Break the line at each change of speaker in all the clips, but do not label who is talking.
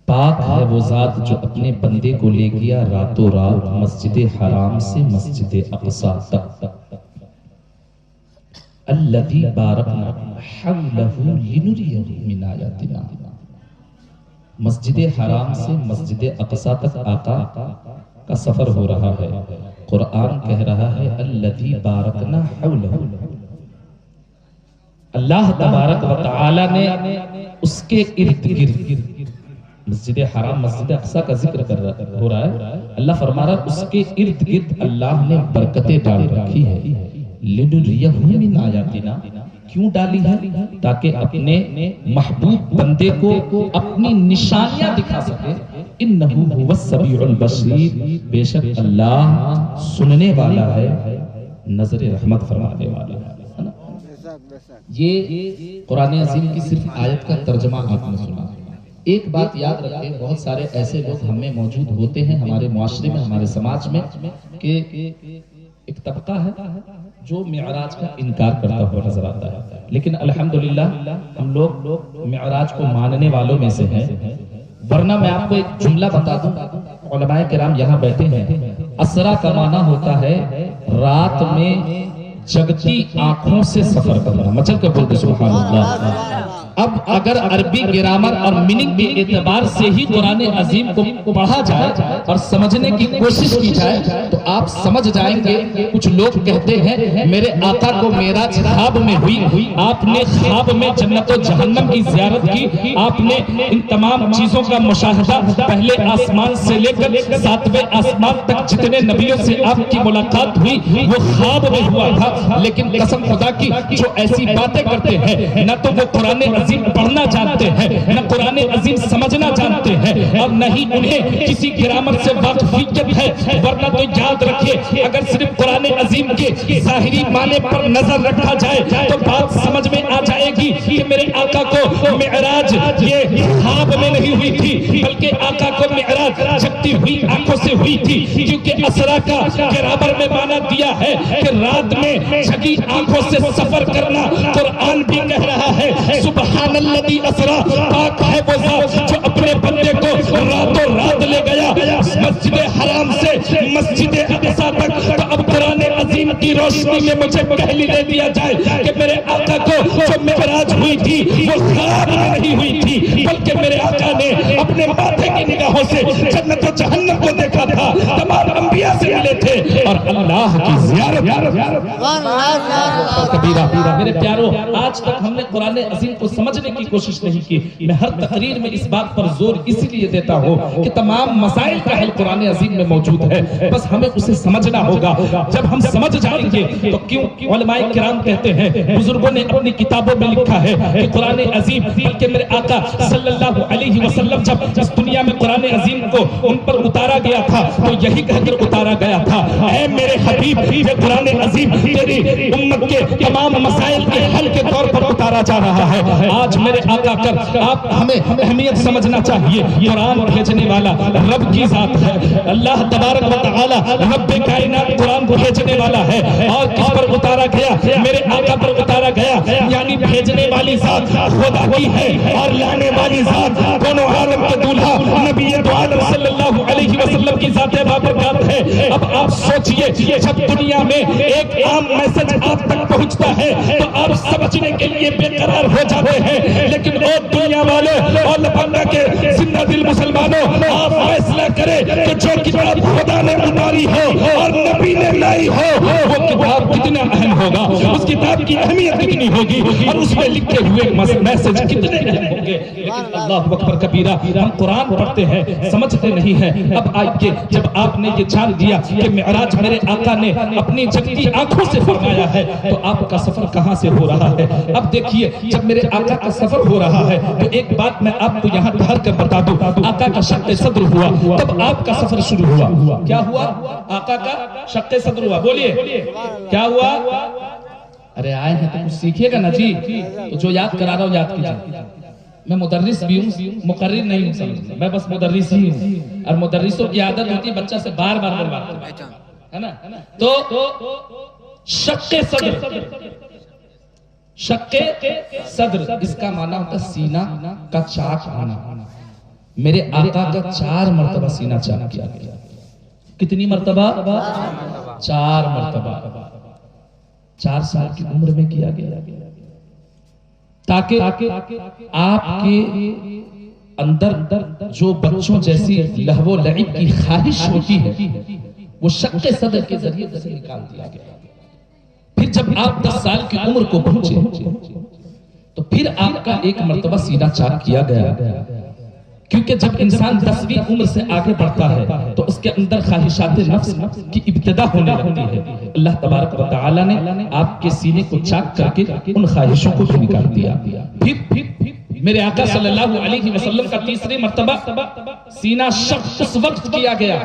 پاک ہے وہ ذات جو اپنے بندے کو لے گیا راتوں رات مسجد حرام سے مسجد اقصی تک، الذی بارکنا حولہ لنریہ من آیاتنا۔ مسجد حرام سے مسجد اقصی تک آقا کا سفر ہو رہا ہے، قرآن کہہ رہا ہے الذی بارکنا حولہ، اللہ تبارک و تعالی نے اس کے ارد گرد، مسجد حرام مسجد اقصی کا ذکر ہو رہا ہے، اللہ فرما رہا ہے اس کے ارد گرد اللہ نے برکتیں ڈال رکھی ہے، لنریہ من آیاتنا، کیوں ڈالی ہے؟ تاکہ اپنے محبوب بندے کو اپنی نشانیاں دکھا سکے، انہ هو السمیع البصیر، بے شک اللہ سننے والا ہے، نظر رحمت فرمانے والا ہے۔ یہ قرآن عظیم کی صرف آیت کا ترجمہ آپ نے سنا۔ ایک بات یاد رکھیں، بہت سارے ایسے لوگ ہم میں موجود ہوتے ہیں ہمارے معاشرے میں، ہمارے سماج میں، کہ ایک طبقہ ہے جو معراج کا انکار کرتا ہوا نظر آتا ہے، لیکن الحمدللہ ہم لوگ معراج کو ماننے والوں میں سے ہیں۔ ورنہ میں آپ کو ایک جملہ بتا دوں، علماء کرام یہاں بیٹھے ہیں، اسرا کا معنی ہوتا ہے رات میں جگتی آنکھوں سے سفر کرنا، مچل کر بولتے سبحان اللہ۔ اب اگر عربی گرامر اور میننگ کے اعتبار سے ہی قرآن عظیم کو پڑھا جائے اور سمجھنے کی کوشش کی جائے تو آپ سمجھ جائیں گے۔ کچھ لوگ کہتے ہیں میرے آقا کو معراج خواب میں ہوئی، آپ نے خواب میں جنت و جہنم کی زیارت کی، آپ نے ان تمام چیزوں کا مشاہدہ، پہلے آسمان سے لے کر 7ویں آسمان تک جتنے نبیوں سے آپ کی ملاقات ہوئی وہ خواب میں ہوا تھا، لیکن قسم خدا کی جو ایسی باتیں کرتے ہیں نہ تو وہ قرآن عظیم پڑھنا جانتے ہیں، نہ قرآن عظیم سمجھنا جانتے ہیں، اور نہ ہی انہیں کسی گرامر سے واقفیت ہے۔ ورنہ تو یاد رکھیے اگر صرف قرآن عظیم کے ظاہری معنی پر نظر رکھا جائے تو بات سمجھ میں آ جائے گی کہ میرے آقا کو معراج یہ خواب میں نہیں ہوئی تھی، بلکہ آقا کو معراج جگتی ہوئی آنکھوں سے ہوئی تھی، کیونکہ اسرا کا گرامر میں معنی دیا ہے کہ رات میں جگی آنکھوں سے سفر کرنا۔ قرآن بھی کہہ رہا ہے سبحان الذی اسرا، پاک ہے وہ ذات جو اپنے بندے کو راتوں رات لے گیا مسجد حرام سے مسجد اقصی تک۔ تو اب قرآن عظیم کی روشنی میں مجھے پہلی دے دیا جائے کہ میرے آقا کو جو معراج ہوئی تھی وہ خواب میں نہیں ہوئی تھی، بلکہ میرے آقا نے اپنے ماتھے کی نگاہوں سے جنت و جہنم کو دیکھا تھا، تمام انبیاء سے ملے تھے اور اللہ کی زیارت۔ میرے پیارو، آج تک ہم نے قرآن عظیم کو سمجھنے کی کوشش نہیں کی۔ میں ہر تقریر میں اس بات پر زور اسی لیے دیتا ہوں کہ تمام مسائل کا حل قرآن عظیم میں موجود ہے، بس ہمیں اسے سمجھنا ہوگا۔ جب ہم سمجھ جائیں گے تو کیوں علماء کرام کہتے ہیں، بزرگوں نے اپنی کتابوں میں لکھا ہے کہ قرآن عظیم، بلکہ میرے آقا صلی اللہ علیہ وسلم جب اس دنیا میں قرآن عظیم کو ان پر اتارا گیا تھا تو یہی کہہ کر اتارا گیا تھا، اے میرے حبیب یہ قرآن عظیم تیری امت کے تمام مسائل کے حل کے طور پر اتارا جا رہا ہے۔ آج میرے آقا کر آپ ہمیں اہمیت سمجھنا چاہیے، قرآن بھیجنے والا رب کی ذات ہے، اللہ تبارک و تعالی رب کائنات قرآن بھیجنے والا ہے، اور کس پر اتارا گیا؟ میرے آقا پر اتارا گیا، یعنی بھیجنے والی ذات خدا کی ہے اور لانے والی ذات دونوں عالم کے دولہا نبی دو عالم صلی اللہ علیہ وسلم کی ذات بابرکات ہے۔ اب آپ سوچئے جب دنیا میں ایک عام میسج آپ تک پہنچتا ہے تو آپ سمجھنے کے لیے بے قرار ہو جاتے ہیں، لیکن او دنیا والوں اور لبنہ کے زندہ دل مسلمانوں، آپ فیصلہ کریں کہ جو کتاب خدا نے اتاری ہو اور نبی نے لائی ہو وہ کتاب کتنا اہم ہوگا، اس کتاب کی اہمیت کتنی ہوگی اور اس میں لکھے ہوئے میسج کتنے اہم ہوں گے۔ لیکن اللہ اکبر کبیرہ، ہم قرآن پڑھتے ہیں سمجھتے نہیں ہیں۔ اب آئیے، جب آپ نے یہ جان دیا کہ معراج میرے آقا نے اپنی جگتی آنکھوں سے فرمایا ہے تو آپ کا سفر کہاں سے ہو رہا ہے؟ اب دیکھیے، جب میرے آقا کا سفر ہو رہا ہے تو ایک بات میں آپ کو یہاں ٹھہر کر بتا دوں، آقا کا شق صدر ہوا تب آپ کا سفر شروع ہوا۔ کیا ہوا؟ آقا کا شق صدر ہوا، بولیے کیا ہوا؟ ارے آئے ہیں تو کچھ سیکھیے گا نا جی، تو جو یاد کرا رہا ہوں یاد کیجئے۔ میں مدرس بھی ہوں، مقرر نہیں ہوں، سمجھنا میں بس مدرس ہی ہوں، اور مدرسوں کی عادت ہوتی ہے بچہ سے بار بار بات ہے نا۔ تو شق صدر، شق صدر اس کا معنی ہوتا ہے سینہ کا چاک ہونا۔ میرے آقا کا 4 مرتبہ سینہ چاک کیا گیا. کتنی مرتبہ؟ 4 مرتبہ. 4 سال کی عمر میں کیا گیا تاکہ آپ کے اندر جو بچوں جیسی لہو و لعب کی خواہش ہوتی ہے وہ شق صدر کے ذریعے سے نکال دیا گیا. پھر جب آپ 10 سال کی عمر کو پہنچے تو پھر آپ کا ایک مرتبہ سینہ چاک کیا گیا. کیونکہ جب انسان 10ویں عمر سے آگے بڑھتا ہے تو اس کے اندر خواہشات نفس کی ابتدا ہونے لگتی ہے. اللہ تبارک و تعالی نے آپ کے سینے کو چاک کر کے ان خواہشوں کو بھی نکال دیا. پھر میرے آقا صلی اللہ علیہ وسلم کا 3ری مرتبہ سینہ شق اس وقت کیا گیا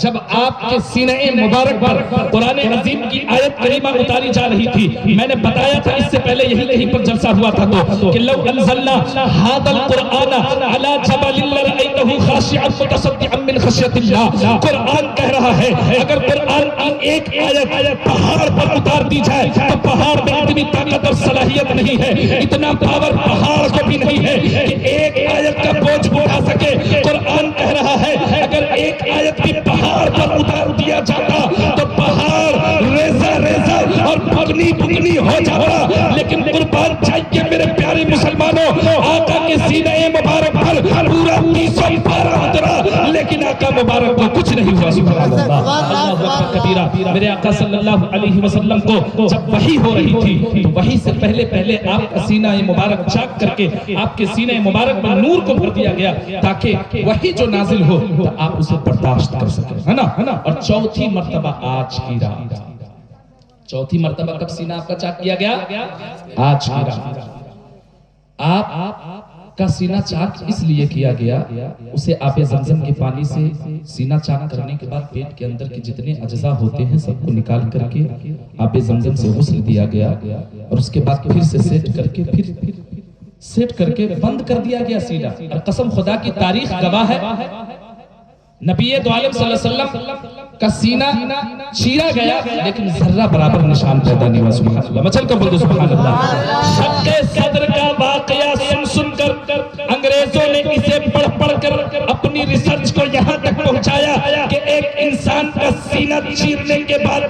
جب آپ کے سینہ مبارک پر قرآن عظیم کی آیت کریمہ اتاری جا رہی تھی. میں نے بتایا تھا اس سے پہلے یہی کہیں پر جلسہ ہوا تھا تو کہ لو انزلنا هذا القرآن على جبل لرأيته خاشعا متصدعا من خشية الله. قرآن کہہ رہا ہے اگر قرآن کی ایک آیت پہاڑ پر اتار دی جائے تو پہاڑ میں اتنی طاقت اور صلاحیت نہیں ہے, اتنا پاور پہاڑ کو بھی نہیں ہے کہ ایک آیت کا بوجھ اٹھا سکے. قرآن کہہ رہا ہے اگر ایک آیت بھی پہاڑ پر اتار دیا جاتا تو پہاڑ ریزہ ریزہ اور بگنی بگنی ہو جاتا. لیکن قربان چاہیے میرے پیارے مسلمانوں, آقا کے سینہ مبارک پر پورا 300 پارہ اترا لیکن آقا مبارک کو کچھ نہیں ہوا. سبحان اللہ, اللہ اکبر کبیرہ. میرے آقا صلی اللہ علیہ وسلم کو جب وحی ہو رہی تھی تو وحی سے پہلے آپ کا سینہ مبارک چاک کر کے آپ کے سینہ مبارک میں نور کو بھر دیا گیا تاکہ وحی جو نازل ہو تو آپ اسے برداشت کر سکیں, ہے نا. اور 4تھی مرتبہ آج کی رات, 4تھی مرتبہ کب سینہ آپ کا چاک کیا گیا؟ آج کی رات. آپ کا سینہ چاک اس لیے کیا گیا, اسے آب زمزم کے پانی سے سینہ چاک کرنے کے بعد پیٹ کے اندر کے جتنے اجزاء ہوتے ہیں سب کو نکال کر کے آب زمزم سے غسل دیا گیا اور اس کے بعد پھر سے سیٹ کر کے بند کر دیا گیا سینہ. اور قسم خدا کی تاریخ گواہ ہے نبی دو عالم صلی اللہ علیہ وسلم کا سینہ چیرا گیا لیکن ذرہ برابر نشان پیدا نہیں ہوا. سبحان اللہ, مچل کر بولو سبحان اللہ. شق صدر کا واقعہ سن کر انگریزوں نے اسے پڑھ کر اپنی ریسرچ کو یہاں تک پہنچایا کہ ایک انسان کا سینہ چیرنے کے بعد